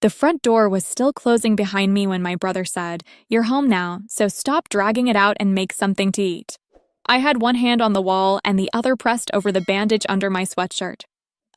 The front door was still closing behind me when my brother said, "You're home now, so stop dragging it out and make something to eat." I had one hand on the wall and the other pressed over the bandage under my sweatshirt.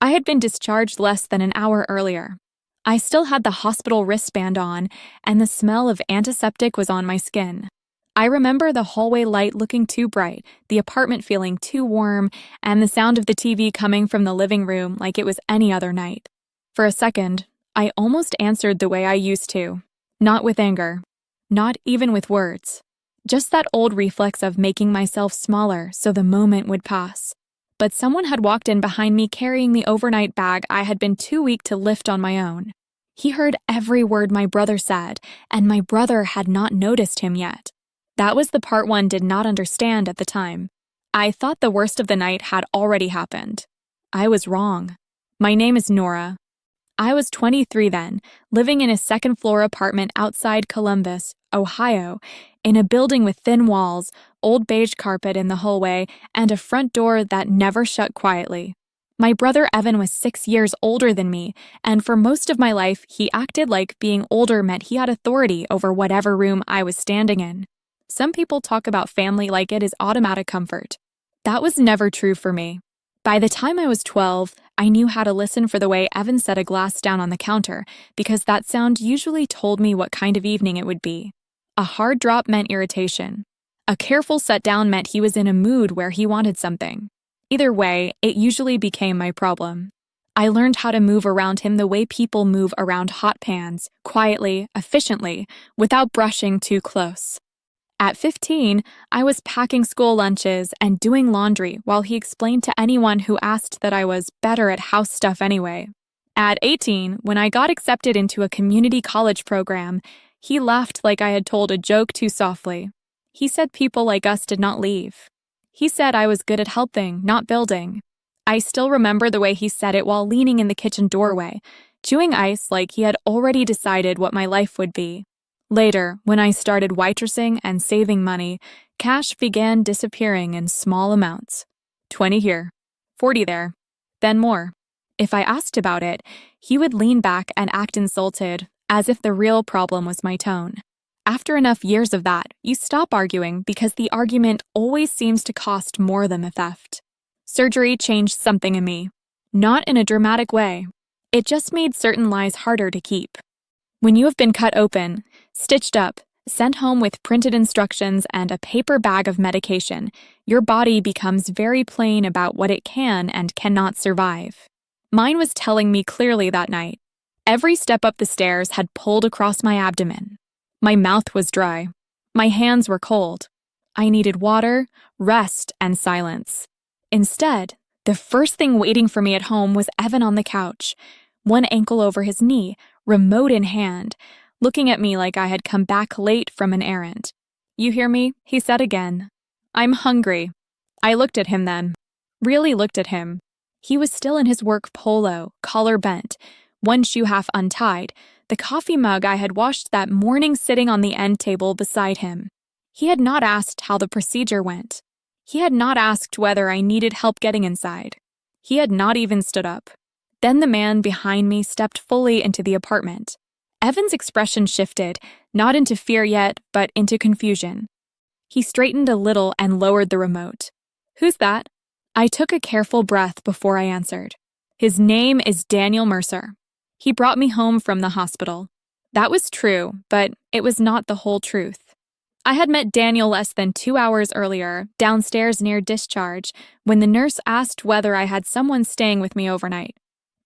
I had been discharged less than an hour earlier. I still had the hospital wristband on, and the smell of antiseptic was on my skin. I remember the hallway light looking too bright, the apartment feeling too warm, and the sound of the TV coming from the living room like it was any other night. For a second, I almost answered the way I used to. Not with anger. Not even with words. Just that old reflex of making myself smaller so the moment would pass. But someone had walked in behind me carrying the overnight bag I had been too weak to lift on my own. He heard every word my brother said, and my brother had not noticed him yet. That was the part one did not understand at the time. I thought the worst of the night had already happened. I was wrong. My name is Nora. I was 23 then, living in a second-floor apartment outside Columbus, Ohio, in a building with thin walls, old beige carpet in the hallway, and a front door that never shut quietly. My brother Evan was 6 years older than me, and for most of my life, he acted like being older meant he had authority over whatever room I was standing in. Some people talk about family like it is automatic comfort. That was never true for me. By the time I was 12, I knew how to listen for the way Evan set a glass down on the counter, because that sound usually told me what kind of evening it would be. A hard drop meant irritation. A careful set down meant he was in a mood where he wanted something. Either way, it usually became my problem. I learned how to move around him the way people move around hot pans, quietly, efficiently, without brushing too close. At 15, I was packing school lunches and doing laundry while he explained to anyone who asked that I was better at house stuff anyway. At 18, when I got accepted into a community college program, he laughed like I had told a joke too softly. He said people like us did not leave. He said I was good at helping, not building. I still remember the way he said it while leaning in the kitchen doorway, chewing ice like he had already decided what my life would be. Later, when I started waitressing and saving money, cash began disappearing in small amounts. 20 here, 40 there, then more. If I asked about it, he would lean back and act insulted, as if the real problem was my tone. After enough years of that, you stop arguing because the argument always seems to cost more than the theft. Surgery changed something in me. Not in a dramatic way. It just made certain lies harder to keep. When you have been cut open, stitched up, sent home with printed instructions and a paper bag of medication, your body becomes very plain about what it can and cannot survive. Mine was telling me clearly that night. Every step up the stairs had pulled across my abdomen. My mouth was dry. My hands were cold. I needed water, rest, and silence. Instead, the first thing waiting for me at home was Evan on the couch, one ankle over his knee, remote in hand, looking at me like I had come back late from an errand. "You hear me?" he said again. "I'm hungry." I looked at him then. Really looked at him. He was still in his work polo, collar bent, one shoe half untied, the coffee mug I had washed that morning sitting on the end table beside him. He had not asked how the procedure went. He had not asked whether I needed help getting inside. He had not even stood up. Then the man behind me stepped fully into the apartment. Evan's expression shifted, not into fear yet, but into confusion. He straightened a little and lowered the remote. "Who's that?" I took a careful breath before I answered. "His name is Daniel Mercer. He brought me home from the hospital." That was true, but it was not the whole truth. I had met Daniel less than 2 hours earlier, downstairs near discharge, when the nurse asked whether I had someone staying with me overnight.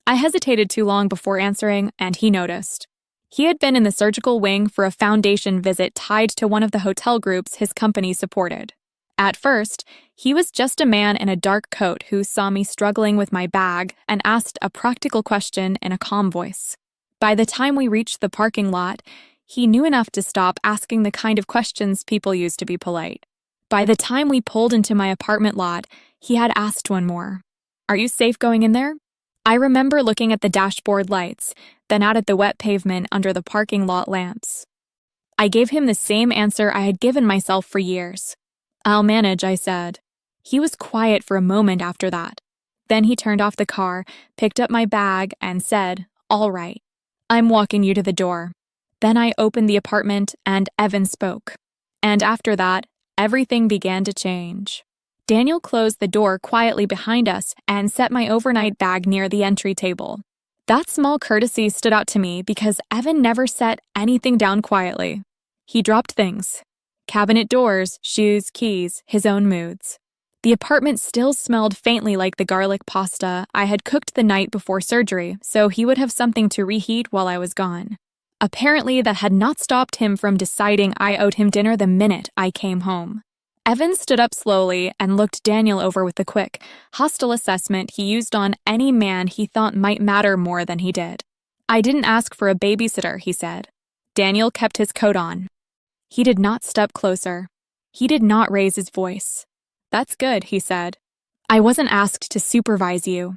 I hesitated too long before answering, and he noticed. He had been in the surgical wing for a foundation visit tied to one of the hotel groups his company supported. At first, he was just a man in a dark coat who saw me struggling with my bag and asked a practical question in a calm voice. By the time we reached the parking lot, he knew enough to stop asking the kind of questions people use to be polite. By the time we pulled into my apartment lot, he had asked one more. "Are you safe going in there?" I remember looking at the dashboard lights, then out at the wet pavement under the parking lot lamps. I gave him the same answer I had given myself for years. "I'll manage," I said. He was quiet for a moment after that. Then he turned off the car, picked up my bag, and said, "All right." I'm walking you to the door. Then I opened the apartment and Evan spoke. And after that, everything began to change. Daniel closed the door quietly behind us and set my overnight bag near the entry table. That small courtesy stood out to me because Evan never set anything down quietly. He dropped things. Cabinet doors, shoes, keys, his own moods. The apartment still smelled faintly like the garlic pasta I had cooked the night before surgery, so he would have something to reheat while I was gone. Apparently, that had not stopped him from deciding I owed him dinner the minute I came home. Evan stood up slowly and looked Daniel over with the quick, hostile assessment he used on any man he thought might matter more than he did. I didn't ask for a babysitter, he said. Daniel kept his coat on. He did not step closer. He did not raise his voice. That's good, he said. I wasn't asked to supervise you.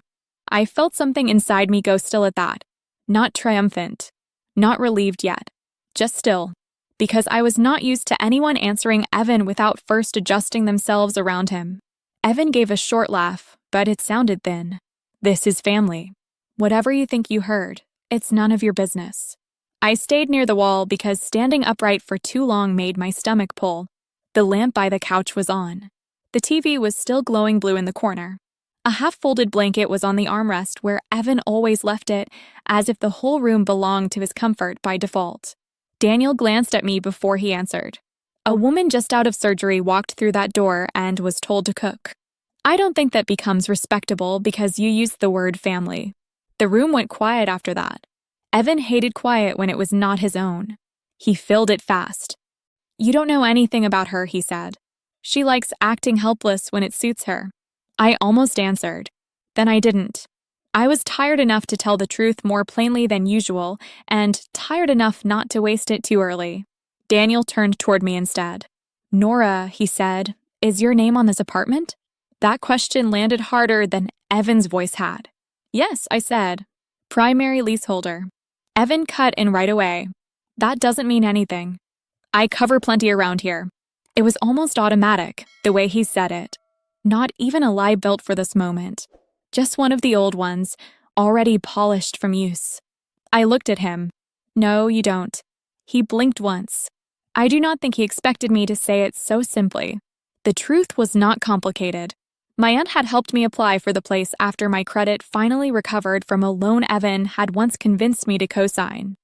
I felt something inside me go still at that. Not triumphant. Not relieved yet. Just still. Because I was not used to anyone answering Evan without first adjusting themselves around him. Evan gave a short laugh, but it sounded thin. This is family. Whatever you think you heard, it's none of your business. I stayed near the wall because standing upright for too long made my stomach pull. The lamp by the couch was on. The TV was still glowing blue in the corner. A half-folded blanket was on the armrest where Evan always left it, as if the whole room belonged to his comfort by default. Daniel glanced at me before he answered. A woman just out of surgery walked through that door and was told to cook. I don't think that becomes respectable because you used the word family. The room went quiet after that. Evan hated quiet when it was not his own. He filled it fast. You don't know anything about her, he said. She likes acting helpless when it suits her. I almost answered. Then I didn't. I was tired enough to tell the truth more plainly than usual, and tired enough not to waste it too early. Daniel turned toward me instead. Nora, he said, is your name on this apartment? That question landed harder than Evan's voice had. Yes, I said. Primary leaseholder. Evan cut in right away. That doesn't mean anything. I cover plenty around here. It was almost automatic, the way he said it. Not even a lie built for this moment. Just one of the old ones, already polished from use. I looked at him. No, you don't. He blinked once. I do not think he expected me to say it so simply. The truth was not complicated. My aunt had helped me apply for the place after my credit finally recovered from a loan Evan had once convinced me to co-sign.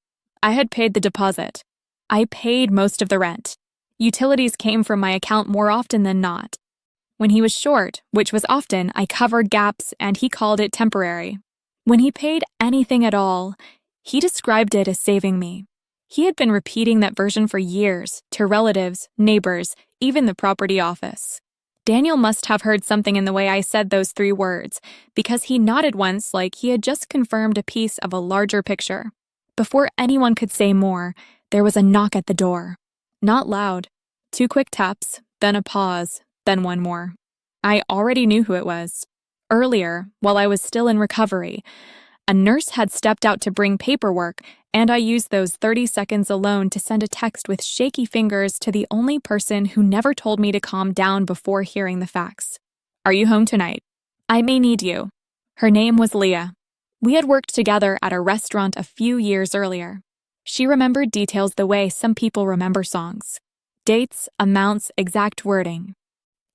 I had paid the deposit. I paid most of the rent. Utilities came from my account more often than not. When he was short, which was often, I covered gaps and he called it temporary. When he paid anything at all, he described it as saving me. He had been repeating that version for years, to relatives, neighbors, even the property office. Daniel must have heard something in the way I said those 3 words, because he nodded once like he had just confirmed a piece of a larger picture. Before anyone could say more, there was a knock at the door. Not loud. 2 quick taps, then a pause, then one more. I already knew who it was. Earlier, while I was still in recovery, a nurse had stepped out to bring paperwork, and I used those 30 seconds alone to send a text with shaky fingers to the only person who never told me to calm down before hearing the facts. Are you home tonight? I may need you. Her name was Leah. We had worked together at a restaurant a few years earlier. She remembered details the way some people remember songs. Dates, amounts, exact wording.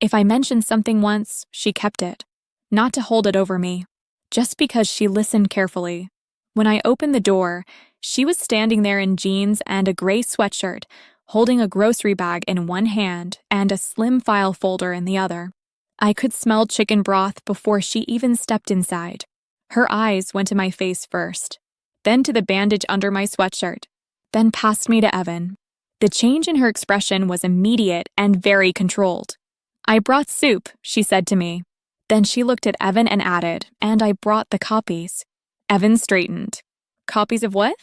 If I mentioned something once, she kept it. Not to hold it over me. Just because she listened carefully. When I opened the door, she was standing there in jeans and a gray sweatshirt, holding a grocery bag in one hand and a slim file folder in the other. I could smell chicken broth before she even stepped inside. Her eyes went to my face first, then to the bandage under my sweatshirt, then past me to Evan. The change in her expression was immediate and very controlled. I brought soup, she said to me. Then she looked at Evan and added, and I brought the copies. Evan straightened. Copies of what?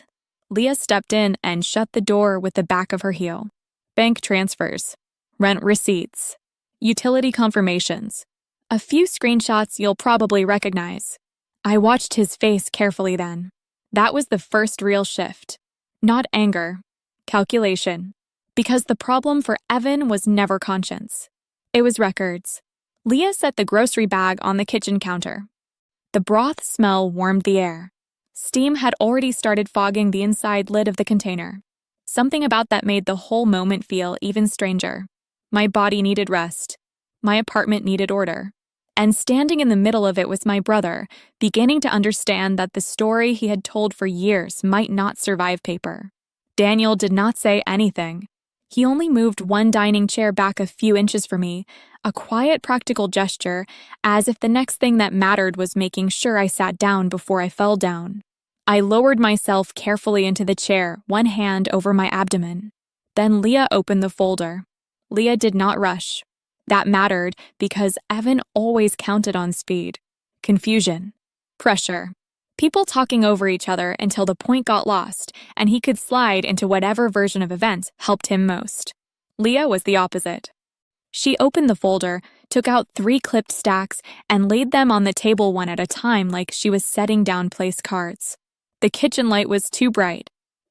Leah stepped in and shut the door with the back of her heel. Bank transfers. Rent receipts. Utility confirmations. A few screenshots you'll probably recognize. I watched his face carefully then. That was the first real shift. Not anger. Calculation. Because the problem for Evan was never conscience. It was records. Leah set the grocery bag on the kitchen counter. The broth smell warmed the air. Steam had already started fogging the inside lid of the container. Something about that made the whole moment feel even stranger. My body needed rest. My apartment needed order. And standing in the middle of it was my brother, beginning to understand that the story he had told for years might not survive paper. Daniel did not say anything. He only moved one dining chair back a few inches from me, a quiet, practical gesture, as if the next thing that mattered was making sure I sat down before I fell down. I lowered myself carefully into the chair, one hand over my abdomen. Then Leah opened the folder. Leah did not rush. That mattered because Evan always counted on speed. Confusion. Pressure. People talking over each other until the point got lost, and he could slide into whatever version of events helped him most. Leah was the opposite. She opened the folder, took out 3 clipped stacks, and laid them on the table one at a time like she was setting down place cards. The kitchen light was too bright.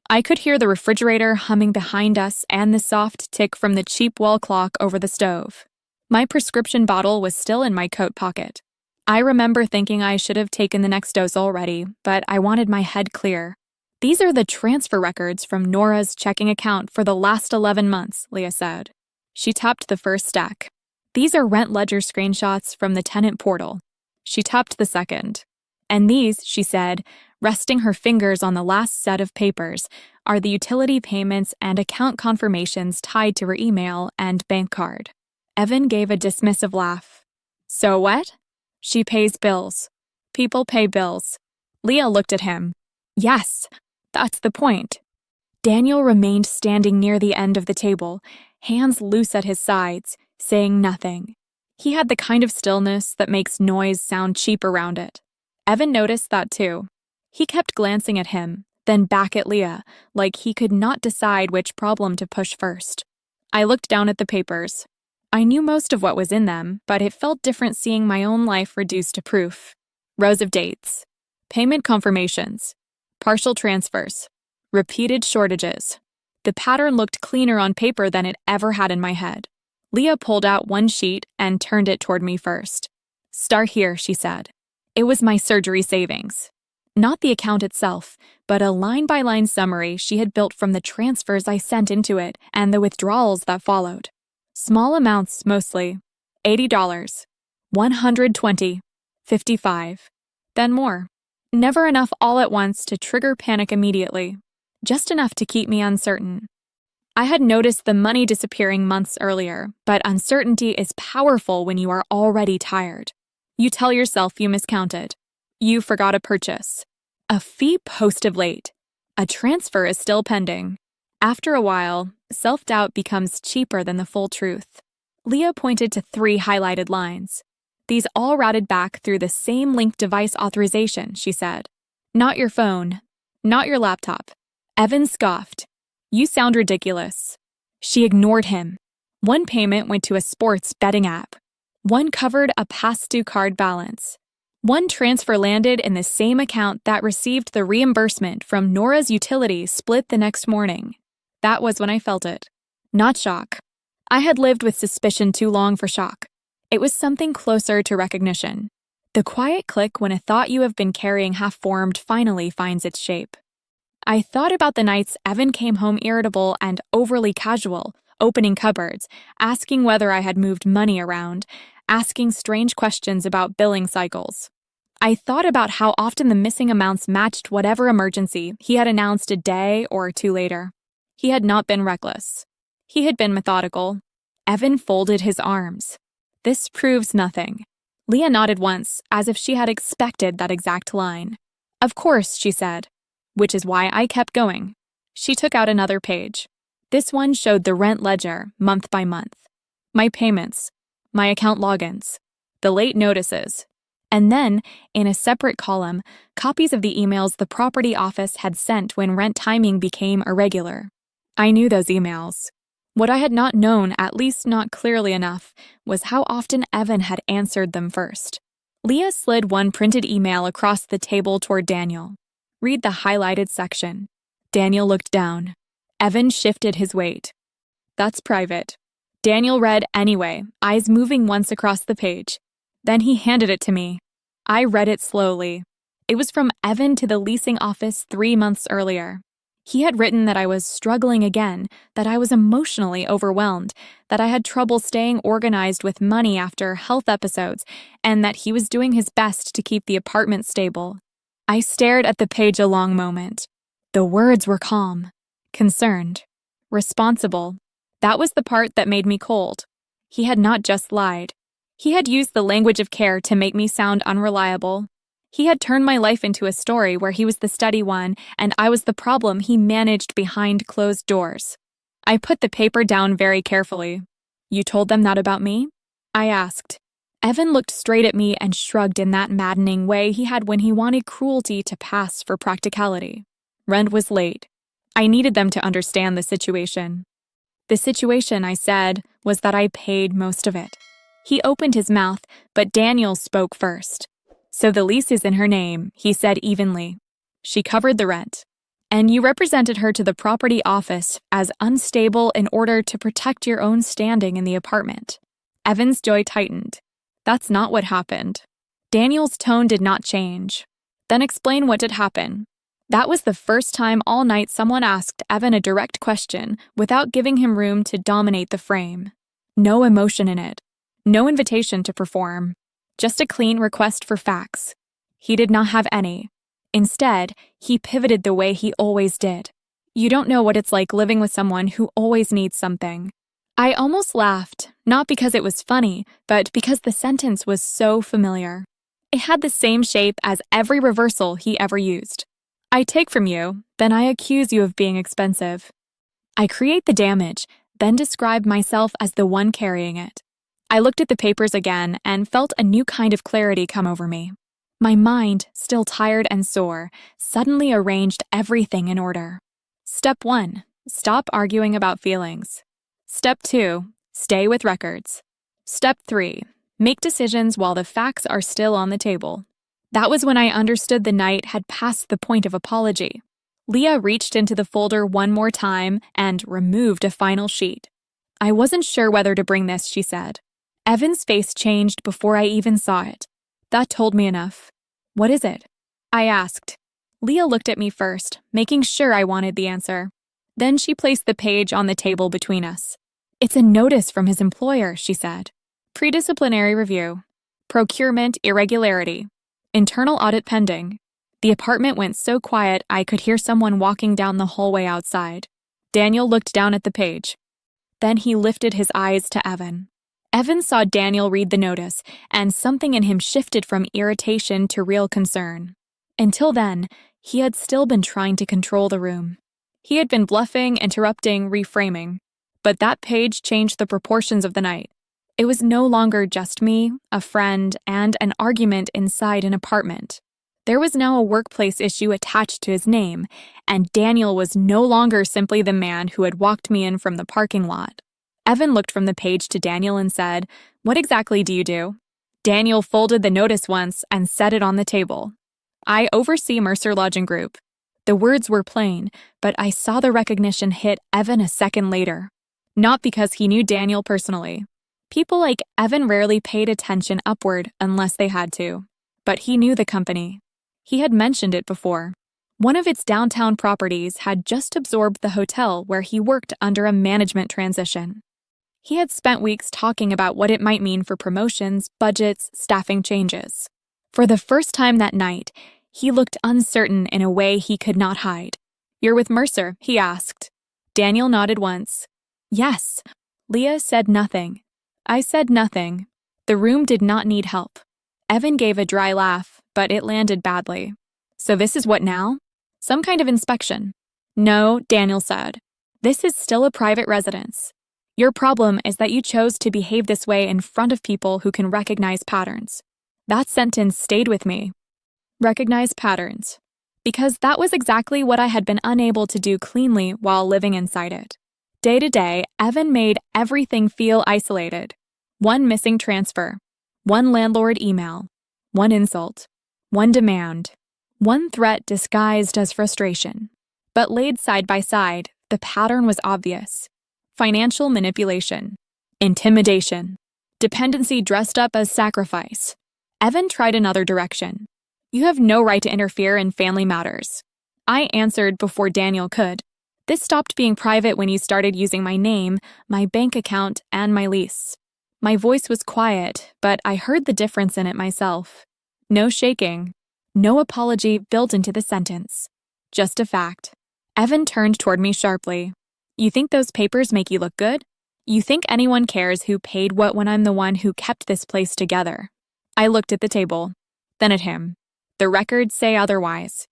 I could hear the refrigerator humming behind us and the soft tick from the cheap wall clock over the stove. My prescription bottle was still in my coat pocket. I remember thinking I should have taken the next dose already, but I wanted my head clear. These are the transfer records from Nora's checking account for the last 11 months, Leah said. She tapped the first stack. These are rent ledger screenshots from the tenant portal. She tapped the second. And these, she said, resting her fingers on the last set of papers, are the utility payments and account confirmations tied to her email and bank card. Evan gave a dismissive laugh. So what? She pays bills. People pay bills. Leah looked at him. Yes, that's the point. Daniel remained standing near the end of the table, hands loose at his sides, saying nothing. He had the kind of stillness that makes noise sound cheap around it. Evan noticed that too. He kept glancing at him, then back at Leah, like he could not decide which problem to push first. I looked down at the papers. I knew most of what was in them, but it felt different seeing my own life reduced to proof. Rows of dates. Payment confirmations. Partial transfers. Repeated shortages. The pattern looked cleaner on paper than it ever had in my head. Leah pulled out one sheet and turned it toward me first. Start here, she said. It was my surgery savings. Not the account itself, but a line-by-line summary she had built from the transfers I sent into it and the withdrawals that followed. Small amounts, mostly. $80. $120. $55. Then more. Never enough all at once to trigger panic immediately. Just enough to keep me uncertain. I had noticed the money disappearing months earlier, but uncertainty is powerful when you are already tired. You tell yourself you miscounted. You forgot a purchase. A fee posted late. A transfer is still pending. After a while, self-doubt becomes cheaper than the full truth. Leah pointed to 3 highlighted lines. These all routed back through the same linked device authorization, she said. Not your phone. Not your laptop. Evan scoffed. You sound ridiculous. She ignored him. One payment went to a sports betting app. One covered a past-due card balance. One transfer landed in the same account that received the reimbursement from Nora's utility split the next morning. That was when I felt it. Not shock. I had lived with suspicion too long for shock. It was something closer to recognition. The quiet click when a thought you have been carrying half-formed finally finds its shape. I thought about the nights Evan came home irritable and overly casual, opening cupboards, asking whether I had moved money around, asking strange questions about billing cycles. I thought about how often the missing amounts matched whatever emergency he had announced a day or 2 later. He had not been reckless. He had been methodical. Evan folded his arms. This proves nothing. Leah nodded once, as if she had expected that exact line. Of course, she said, which is why I kept going. She took out another page. This one showed the rent ledger, month by month. My payments. My account logins. The late notices. And then, in a separate column, copies of the emails the property office had sent when rent timing became irregular. I knew those emails. What I had not known, at least not clearly enough, was how often Evan had answered them first. Leah slid one printed email across the table toward Daniel. Read the highlighted section. Daniel looked down. Evan shifted his weight. That's private. Daniel read anyway, eyes moving once across the page. Then he handed it to me. I read it slowly. It was from Evan to the leasing office 3 months earlier. He had written that I was struggling again, that I was emotionally overwhelmed, that I had trouble staying organized with money after health episodes, and that he was doing his best to keep the apartment stable. I stared at the page a long moment. The words were calm, concerned, responsible. That was the part that made me cold. He had not just lied. He had used the language of care to make me sound unreliable. He had turned my life into a story where he was the steady one and I was the problem he managed behind closed doors. I put the paper down very carefully. "You told them that about me?" I asked. Evan looked straight at me and shrugged in that maddening way he had when he wanted cruelty to pass for practicality. Rent was late. I needed them to understand the situation. The situation, I said, was that I paid most of it. He opened his mouth, but Daniel spoke first. "So the lease is in her name," he said evenly. "She covered the rent. And you represented her to the property office as unstable in order to protect your own standing in the apartment." Evan's jaw tightened. "That's not what happened." Daniel's tone did not change. "Then explain what did happen." That was the first time all night someone asked Evan a direct question without giving him room to dominate the frame. No emotion in it. No invitation to perform. Just a clean request for facts. He did not have any. Instead, he pivoted the way he always did. "You don't know what it's like living with someone who always needs something." I almost laughed, not because it was funny, but because the sentence was so familiar. It had the same shape as every reversal he ever used. "I take from you, then I accuse you of being expensive. I create the damage, then describe myself as the one carrying it." I looked at the papers again and felt a new kind of clarity come over me. My mind, still tired and sore, suddenly arranged everything in order. Step 1, stop arguing about feelings. Step 2, stay with records. Step 3, make decisions while the facts are still on the table. That was when I understood the night had passed the point of apology. Leah reached into the folder one more time and removed a final sheet. "I wasn't sure whether to bring this," she said. Evan's face changed before I even saw it. That told me enough. "What is it?" I asked. Leah looked at me first, making sure I wanted the answer. Then she placed the page on the table between us. "It's a notice from his employer," she said. "Predisciplinary review. Procurement irregularity. Internal audit pending." The apartment went so quiet I could hear someone walking down the hallway outside. Daniel looked down at the page. Then he lifted his eyes to Evan. Evan saw Daniel read the notice, and something in him shifted from irritation to real concern. Until then, he had still been trying to control the room. He had been bluffing, interrupting, reframing. But that page changed the proportions of the night. It was no longer just me, a friend, and an argument inside an apartment. There was now a workplace issue attached to his name, and Daniel was no longer simply the man who had walked me in from the parking lot. Evan looked from the page to Daniel and said, "What exactly do you do?" Daniel folded the notice once and set it on the table. "I oversee Mercer Lodging Group." The words were plain, but I saw the recognition hit Evan a second later. Not because he knew Daniel personally. People like Evan rarely paid attention upward unless they had to. But he knew the company. He had mentioned it before. One of its downtown properties had just absorbed the hotel where he worked under a management transition. He had spent weeks talking about what it might mean for promotions, budgets, staffing changes. For the first time that night, he looked uncertain in a way he could not hide. "You're with Mercer?" he asked. Daniel nodded once. "Yes." Leah said nothing. I said nothing. The room did not need help. Evan gave a dry laugh, but it landed badly. "So this is what now? Some kind of inspection?" "No," Daniel said. "This is still a private residence. Your problem is that you chose to behave this way in front of people who can recognize patterns." That sentence stayed with me. Recognize patterns. Because that was exactly what I had been unable to do cleanly while living inside it. Day to day, Evan made everything feel isolated. One missing transfer, one landlord email, one insult, one demand, one threat disguised as frustration. But laid side by side, the pattern was obvious. Financial manipulation, intimidation, dependency dressed up as sacrifice. Evan tried another direction. You have no right to interfere in family matters. I answered before Daniel could. This stopped being private when you started using my name, my bank account, and my lease. My voice was quiet, but I heard the difference in it myself. No shaking, no apology built into the sentence. Just a fact. Evan turned toward me sharply. You think those papers make you look good? You think anyone cares who paid what when I'm the one who kept this place together? I looked at the table, then at him. The records say otherwise.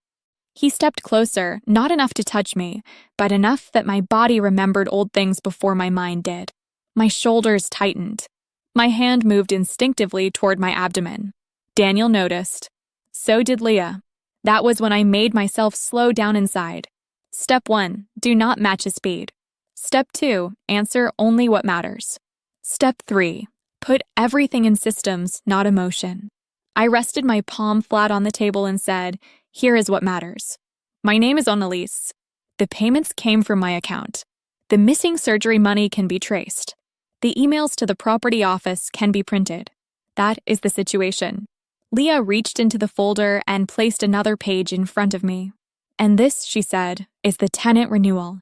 He stepped closer, not enough to touch me, but enough that my body remembered old things before my mind did. My shoulders tightened. My hand moved instinctively toward my abdomen. Daniel noticed. So did Leah. That was when I made myself slow down inside. Step 1, do not match his speed. Step 2, answer only what matters. Step 3, put everything in systems, not emotion. I rested my palm flat on the table and said, here is what matters. My name is on the lease. The payments came from my account. The missing surgery money can be traced. The emails to the property office can be printed. That is the situation. Leah reached into the folder and placed another page in front of me. And this, she said, is the tenant renewal.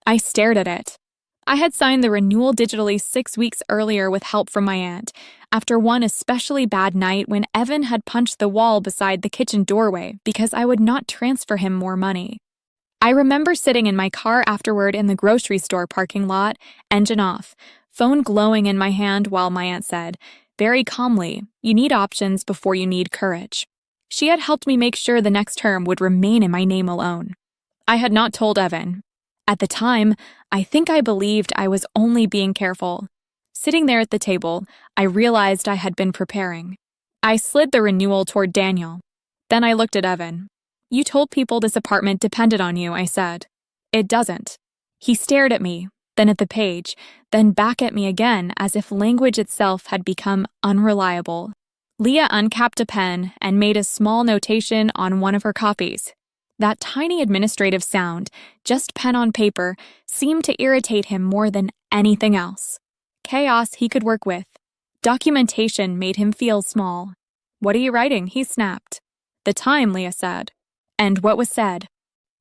I stared at it. I had signed the renewal digitally 6 weeks earlier with help from my aunt, after one especially bad night when Evan had punched the wall beside the kitchen doorway because I would not transfer him more money. I remember sitting in my car afterward in the grocery store parking lot, engine off, phone glowing in my hand while my aunt said, very calmly, you need options before you need courage. She had helped me make sure the next term would remain in my name alone. I had not told Evan. At the time, I think I believed I was only being careful. Sitting there at the table, I realized I had been preparing. I slid the renewal toward Daniel. Then I looked at Evan. You told people this apartment depended on you, I said. It doesn't. He stared at me, then at the page, then back at me again as if language itself had become unreliable. Leah uncapped a pen and made a small notation on one of her copies. That tiny administrative sound, just pen on paper, seemed to irritate him more than anything else. Chaos he could work with. Documentation made him feel small. What are you writing? He snapped. The time, Leah said. And what was said?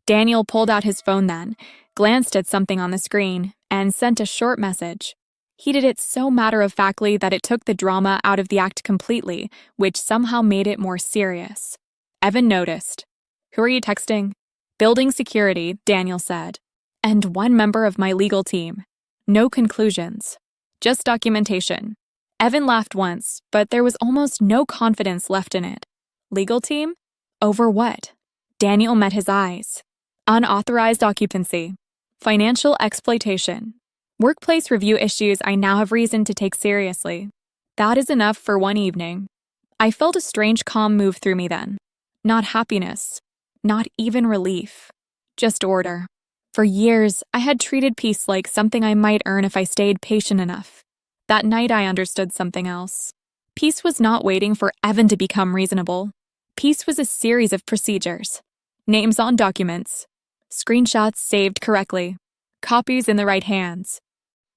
Daniel pulled out his phone then, glanced at something on the screen, and sent a short message. He did it so matter-of-factly that it took the drama out of the act completely, which somehow made it more serious. Evan noticed. Who are you texting? Building security, Daniel said. And one member of my legal team. No conclusions. Just documentation. Evan laughed once, but there was almost no confidence left in it. Legal team? Over what? Daniel met his eyes. Unauthorized occupancy. Financial exploitation. Workplace review issues I now have reason to take seriously. That is enough for one evening. I felt a strange calm move through me then. Not happiness. Not even relief. Just order. For years, I had treated peace like something I might earn if I stayed patient enough. That night I understood something else. Peace was not waiting for Evan to become reasonable. Peace was a series of procedures. Names on documents. Screenshots saved correctly. Copies in the right hands.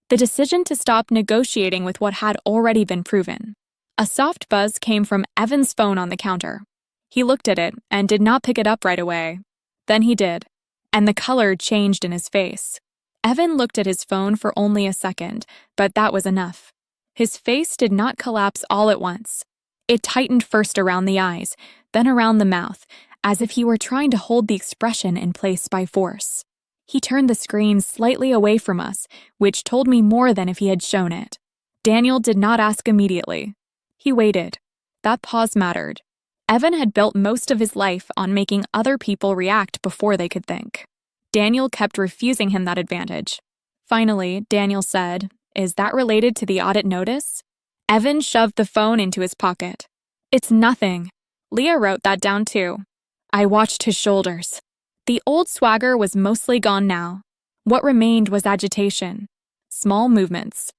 The decision to stop negotiating with what had already been proven. A soft buzz came from Evan's phone on the counter. He looked at it and did not pick it up right away. Then he did, and the color changed in his face. Evan looked at his phone for only a second, but that was enough. His face did not collapse all at once. It tightened first around the eyes, then around the mouth, as if he were trying to hold the expression in place by force. He turned the screen slightly away from us, which told me more than if he had shown it. Daniel did not ask immediately. He waited. That pause mattered. Evan had built most of his life on making other people react before they could think. Daniel kept refusing him that advantage. Finally, Daniel said, Is that related to the audit notice? Evan shoved the phone into his pocket. It's nothing. Leah wrote that down too. I watched his shoulders. The old swagger was mostly gone now. What remained was agitation. Small movements.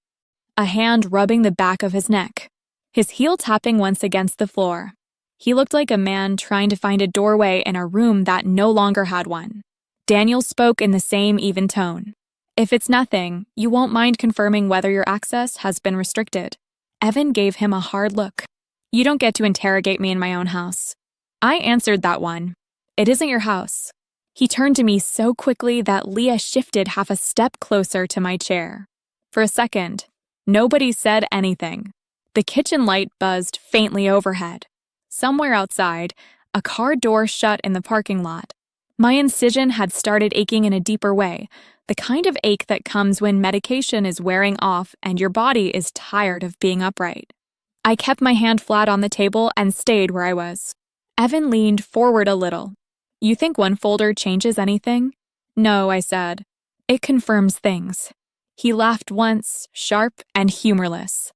A hand rubbing the back of his neck. His heel tapping once against the floor. He looked like a man trying to find a doorway in a room that no longer had one. Daniel spoke in the same even tone. If it's nothing, you won't mind confirming whether your access has been restricted. Evan gave him a hard look. You don't get to interrogate me in my own house. I answered that one. It isn't your house. He turned to me so quickly that Leah shifted half a step closer to my chair. For a second, nobody said anything. The kitchen light buzzed faintly overhead. Somewhere outside, a car door shut in the parking lot. My incision had started aching in a deeper way, the kind of ache that comes when medication is wearing off and your body is tired of being upright. I kept my hand flat on the table and stayed where I was. Evan leaned forward a little. You think one folder changes anything? No, I said. It confirms things. He laughed once, sharp and humorless.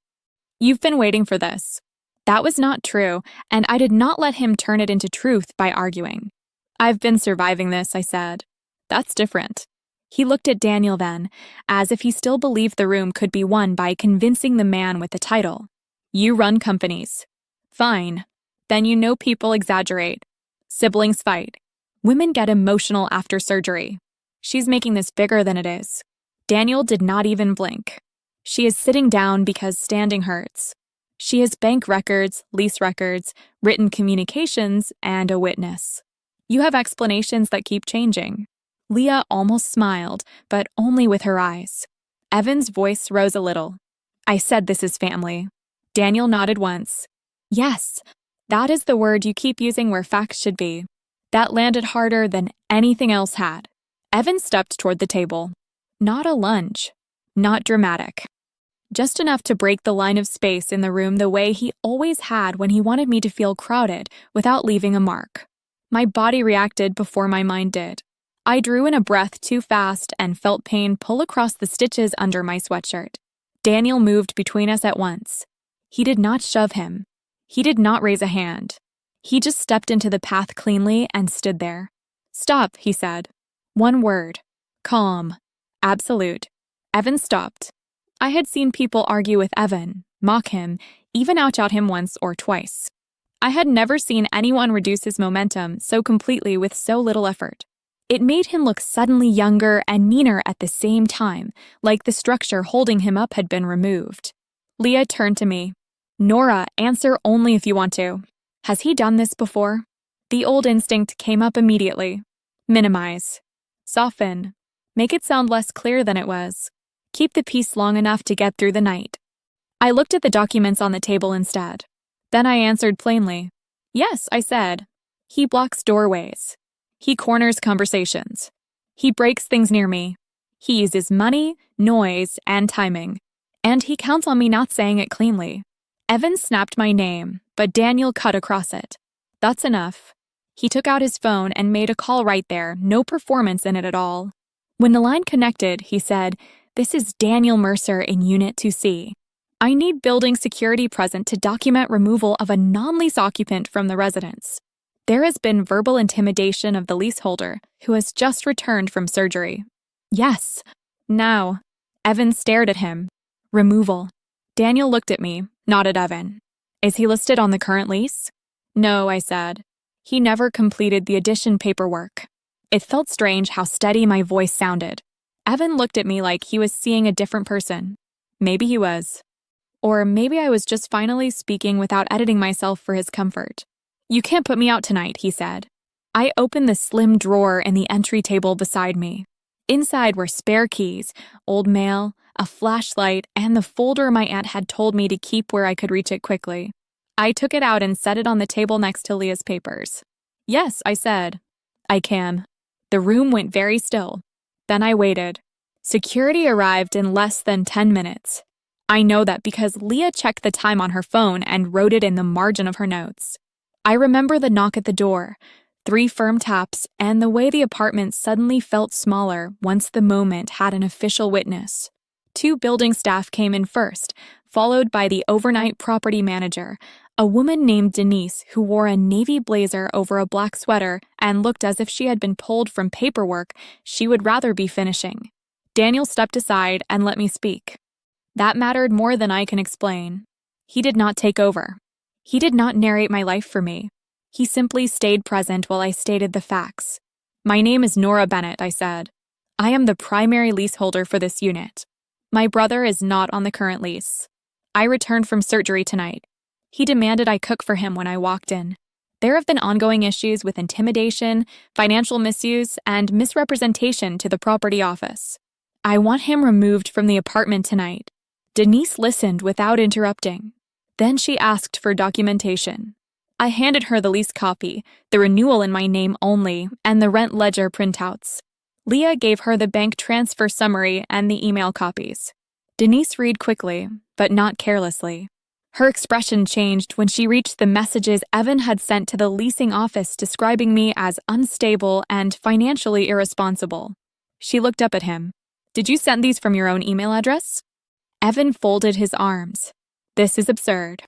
You've been waiting for this. That was not true, and I did not let him turn it into truth by arguing. I've been surviving this, I said. That's different. He looked at Daniel then, as if he still believed the room could be won by convincing the man with the title. You run companies. Fine. Then you know people exaggerate. Siblings fight. Women get emotional after surgery. She's making this bigger than it is. Daniel did not even blink. She is sitting down because standing hurts. She has bank records, lease records, written communications, and a witness. You have explanations that keep changing. Leah almost smiled, but only with her eyes. Evan's voice rose a little. I said this is family. Daniel nodded once. Yes, that is the word you keep using where facts should be. That landed harder than anything else had. Evan stepped toward the table. Not a lunge. Not dramatic. Just enough to break the line of space in the room the way he always had when he wanted me to feel crowded without leaving a mark. My body reacted before my mind did. I drew in a breath too fast and felt pain pull across the stitches under my sweatshirt. Daniel moved between us at once. He did not shove him. He did not raise a hand. He just stepped into the path cleanly and stood there. Stop, he said. One word. Calm. Absolute. Evan stopped. I had seen people argue with Evan, mock him, even out him once or twice. I had never seen anyone reduce his momentum so completely with so little effort. It made him look suddenly younger and meaner at the same time, like the structure holding him up had been removed. Leah turned to me. Nora, answer only if you want to. Has he done this before? The old instinct came up immediately. Minimize. Soften. Make it sound less clear than it was. Keep the peace long enough to get through the night. I looked at the documents on the table instead. Then I answered plainly. Yes, I said. He blocks doorways. He corners conversations. He breaks things near me. He uses money, noise, and timing. And he counts on me not saying it cleanly. Evan snapped my name, but Daniel cut across it. That's enough. He took out his phone and made a call right there, no performance in it at all. When the line connected, he said, This is Daniel Mercer in Unit 2C. I need building security present to document removal of a non-lease occupant from the residence. There has been verbal intimidation of the leaseholder, who has just returned from surgery. Yes. Now. Evan stared at him. Removal. Daniel looked at me, not at Evan. Is he listed on the current lease? No, I said. He never completed the addition paperwork. It felt strange how steady my voice sounded. Evan looked at me like he was seeing a different person. Maybe he was. Or maybe I was just finally speaking without editing myself for his comfort. You can't put me out tonight, he said. I opened the slim drawer in the entry table beside me. Inside were spare keys, old mail, a flashlight, and the folder my aunt had told me to keep where I could reach it quickly. I took it out and set it on the table next to Leah's papers. Yes, I said. I can. The room went very still. Then I waited. Security arrived in less than 10 minutes. I know that because Leah checked the time on her phone and wrote it in the margin of her notes. I remember the knock at the door, 3 firm taps, and the way the apartment suddenly felt smaller once the moment had an official witness. 2 building staff came in first, followed by the overnight property manager, a woman named Denise who wore a navy blazer over a black sweater and looked as if she had been pulled from paperwork she would rather be finishing. Daniel stepped aside and let me speak. That mattered more than I can explain. He did not take over. He did not narrate my life for me. He simply stayed present while I stated the facts. My name is Nora Bennett, I said. I am the primary leaseholder for this unit. My brother is not on the current lease. I returned from surgery tonight. He demanded I cook for him when I walked in. There have been ongoing issues with intimidation, financial misuse, and misrepresentation to the property office. I want him removed from the apartment tonight." Denise listened without interrupting. Then she asked for documentation. I handed her the lease copy, the renewal in my name only, and the rent ledger printouts. Leah gave her the bank transfer summary and the email copies. Denise read quickly, but not carelessly. Her expression changed when she reached the messages Evan had sent to the leasing office describing me as unstable and financially irresponsible. She looked up at him. "Did you send these from your own email address?" Evan folded his arms. "This is absurd.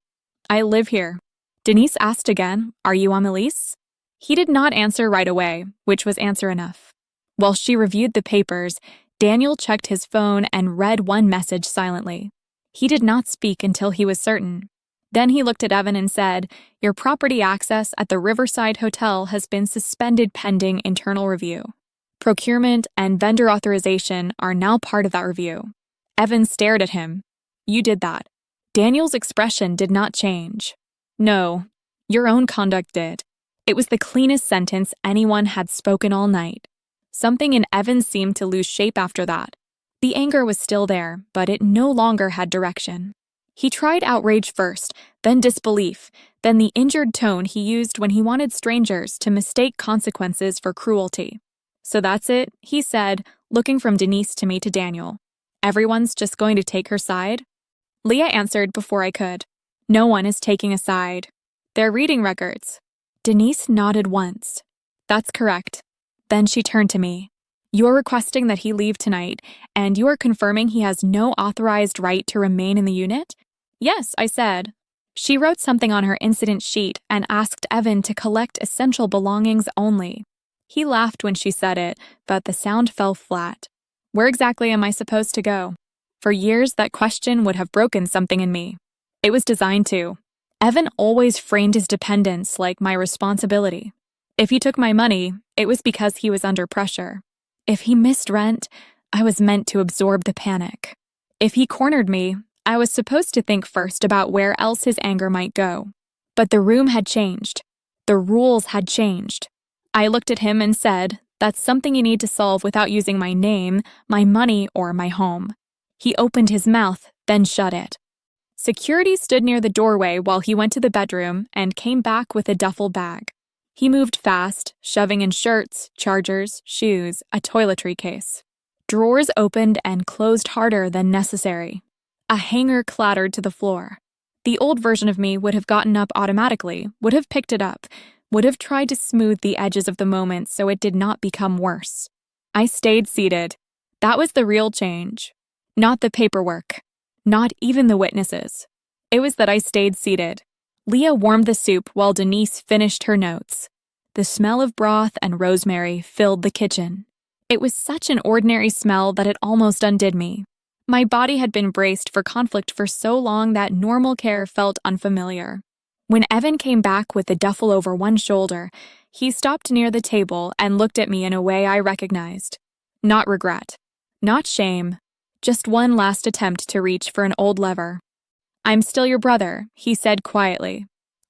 I live here." Denise asked again, "Are you on the lease?" He did not answer right away, which was answer enough. While she reviewed the papers, Daniel checked his phone and read one message silently. He did not speak until he was certain. Then he looked at Evan and said, "Your property access at the Riverside Hotel has been suspended pending internal review. Procurement and vendor authorization are now part of that review." Evan stared at him. "You did that." Daniel's expression did not change. "No, your own conduct did." It was the cleanest sentence anyone had spoken all night. Something in Evan seemed to lose shape after that. The anger was still there, but it no longer had direction. He tried outrage first, then disbelief, then the injured tone he used when he wanted strangers to mistake consequences for cruelty. "So that's it," he said, looking from Denise to me to Daniel. "Everyone's just going to take her side?" Leah answered before I could. "No one is taking a side. They're reading records." Denise nodded once. "That's correct." Then she turned to me. "You're requesting that he leave tonight, and you are confirming he has no authorized right to remain in the unit?" "Yes," I said. She wrote something on her incident sheet and asked Evan to collect essential belongings only. He laughed when she said it, but the sound fell flat. Where exactly am I supposed to go? For years, that question would have broken something in me. It was designed to. Evan always framed his dependence like my responsibility. If he took my money, it was because he was under pressure. If he missed rent, I was meant to absorb the panic. If he cornered me, I was supposed to think first about where else his anger might go. But the room had changed. The rules had changed. I looked at him and said, "That's something you need to solve without using my name, my money, or my home." He opened his mouth, then shut it. Security stood near the doorway while he went to the bedroom and came back with a duffel bag. He moved fast, shoving in shirts, chargers, shoes, a toiletry case. Drawers opened and closed harder than necessary. A hanger clattered to the floor. The old version of me would have gotten up automatically, would have picked it up, would have tried to smooth the edges of the moment so it did not become worse. I stayed seated. That was the real change. Not the paperwork. Not even the witnesses. It was that I stayed seated. Leah warmed the soup while Denise finished her notes. The smell of broth and rosemary filled the kitchen. It was such an ordinary smell that it almost undid me. My body had been braced for conflict for so long that normal care felt unfamiliar. When Evan came back with the duffel over one shoulder, he stopped near the table and looked at me in a way I recognized. Not regret. Not shame. Just one last attempt to reach for an old lever. "I'm still your brother," he said quietly.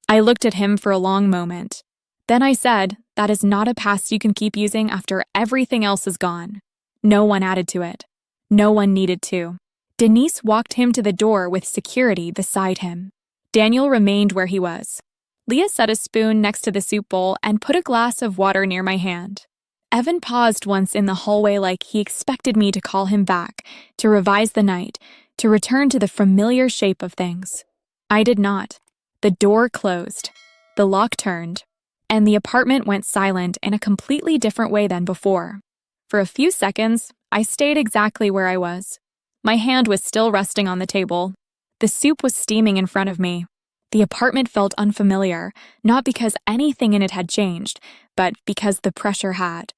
I looked at him for a long moment. Then I said, "That is not a past you can keep using after everything else is gone." No one added to it. No one needed to. Denise walked him to the door with security beside him. Daniel remained where he was. Leah set a spoon next to the soup bowl and put a glass of water near my hand. Evan paused once in the hallway like he expected me to call him back, to revise the night, to return to the familiar shape of things. I did not. The door closed. The lock turned. And the apartment went silent in a completely different way than before. For a few seconds, I stayed exactly where I was. My hand was still resting on the table. The soup was steaming in front of me. The apartment felt unfamiliar, not because anything in it had changed, but because the pressure had.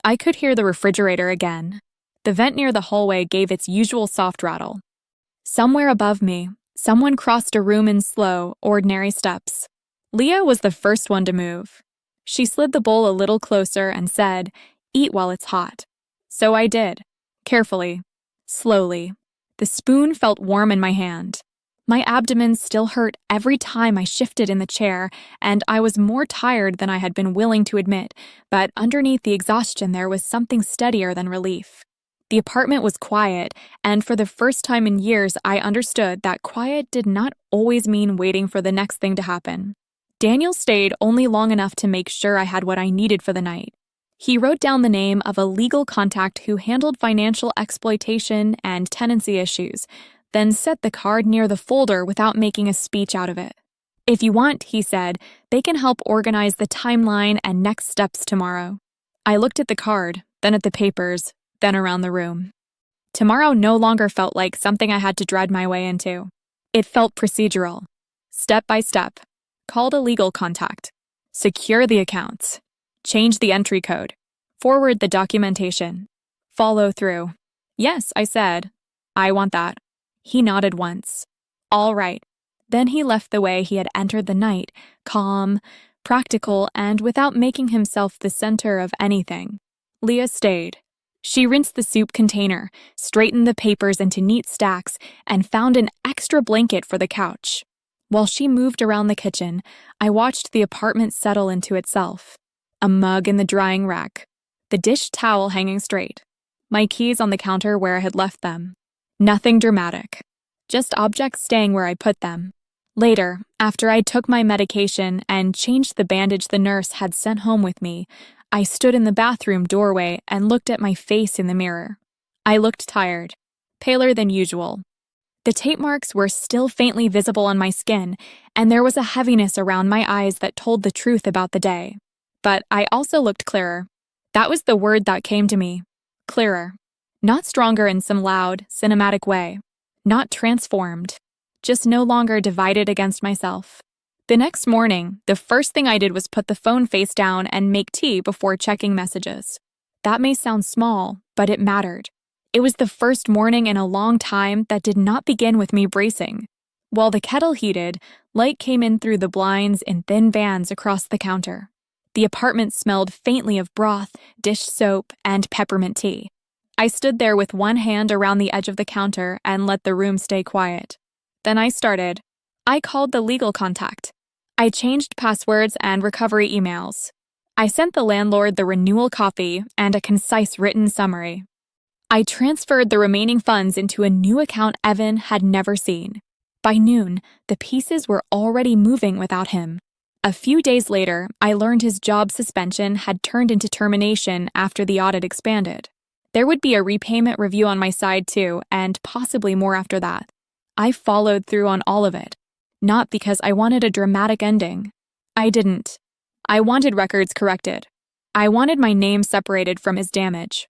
I could hear the refrigerator again. The vent near the hallway gave its usual soft rattle. Somewhere above me, someone crossed a room in slow, ordinary steps. Leah was the first one to move. She slid the bowl a little closer and said, "Eat while it's hot." So I did. Carefully. Slowly. The spoon felt warm in my hand. My abdomen still hurt every time I shifted in the chair, and I was more tired than I had been willing to admit, but underneath the exhaustion there was something steadier than relief. The apartment was quiet, and for the first time in years I understood that quiet did not always mean waiting for the next thing to happen. Daniel stayed only long enough to make sure I had what I needed for the night. He wrote down the name of a legal contact who handled financial exploitation and tenancy issues, then set the card near the folder without making a speech out of it. If you want, he said, they can help organize the timeline and next steps tomorrow. I looked at the card, then at the papers, then around the room. Tomorrow no longer felt like something I had to dread my way into. It felt procedural. Step by step. Call a legal contact. Secure the accounts. Change the entry code. Forward the documentation. Follow through. Yes, I said. I want that. He nodded once. All right. Then he left the way he had entered the night, calm, practical, and without making himself the center of anything. Leah stayed. She rinsed the soup container, straightened the papers into neat stacks, and found an extra blanket for the couch. While she moved around the kitchen, I watched the apartment settle into itself. A mug in the drying rack, the dish towel hanging straight, my keys on the counter where I had left them. Nothing dramatic, just objects staying where I put them. Later, after I took my medication and changed the bandage the nurse had sent home with me, I stood in the bathroom doorway and looked at my face in the mirror. I looked tired, paler than usual. The tape marks were still faintly visible on my skin, and there was a heaviness around my eyes that told the truth about the day. But I also looked clearer. That was the word that came to me. Clearer. Not stronger in some loud, cinematic way. Not transformed. Just no longer divided against myself. The next morning, the first thing I did was put the phone face down and make tea before checking messages. That may sound small, but it mattered. It was the first morning in a long time that did not begin with me bracing. While the kettle heated, light came in through the blinds in thin bands across the counter. The apartment smelled faintly of broth, dish soap, and peppermint tea. I stood there with one hand around the edge of the counter and let the room stay quiet. Then I started. I called the legal contact. I changed passwords and recovery emails. I sent the landlord the renewal copy and a concise written summary. I transferred the remaining funds into a new account Evan had never seen. By noon, the pieces were already moving without him. A few days later, I learned his job suspension had turned into termination after the audit expanded. There would be a repayment review on my side too, and possibly more after that. I followed through on all of it. Not because I wanted a dramatic ending. I didn't. I wanted records corrected. I wanted my name separated from his damage.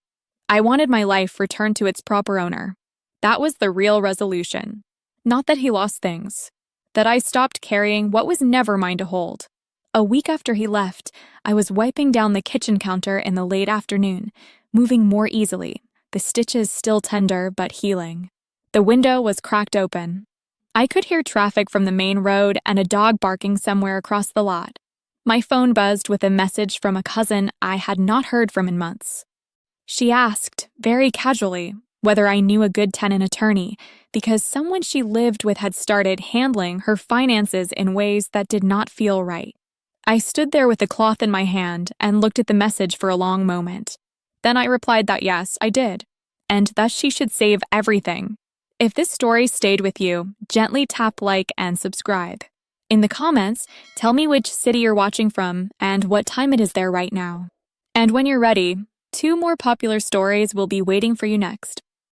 I wanted my life returned to its proper owner. That was the real resolution. Not that he lost things. That I stopped carrying what was never mine to hold. A week after he left, I was wiping down the kitchen counter in the late afternoon, moving more easily, the stitches still tender but healing. The window was cracked open. I could hear traffic from the main road and a dog barking somewhere across the lot. My phone buzzed with a message from a cousin I had not heard from in months. She asked, very casually, whether I knew a good tenant attorney, because someone she lived with had started handling her finances in ways that did not feel right. I stood there with the cloth in my hand and looked at the message for a long moment. Then I replied that yes, I did, and thus she should save everything. If this story stayed with you, gently tap like and subscribe. In the comments, tell me which city you're watching from and what time it is there right now. And when you're ready, 2 more popular stories will be waiting for you next.